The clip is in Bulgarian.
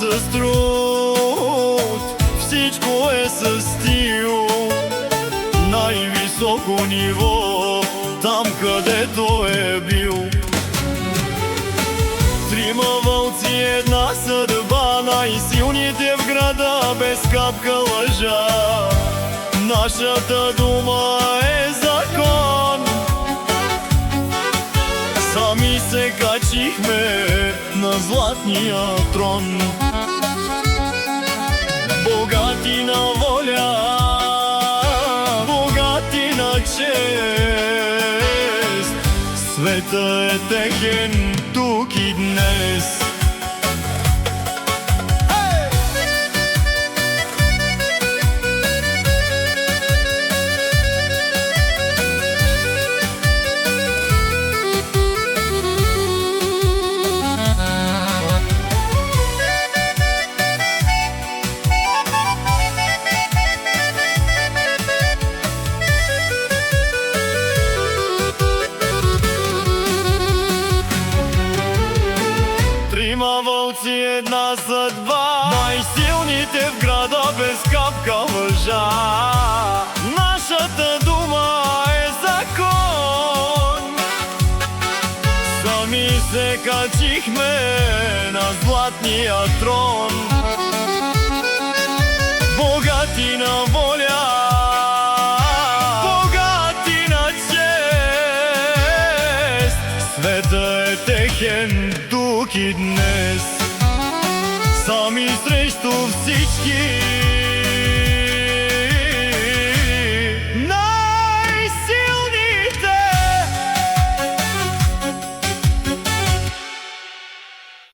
с труд, всичко е с стил. Най-високо ниво, там където е бил. Трима вълци, една съдба, най-силните в града, без капка лъжа. Нашата дума е закон. Сами се качихме на златния трон. Богати на воля, богати на чест, света е техен тук и днес. Трима вълци, една съдба, най-силните в града, без капка лъжа. Нашата дума е закон. Сами се качихме на златния трон. Богати на воля, богати на чест, света е техен тук и днес. Сами срещу всички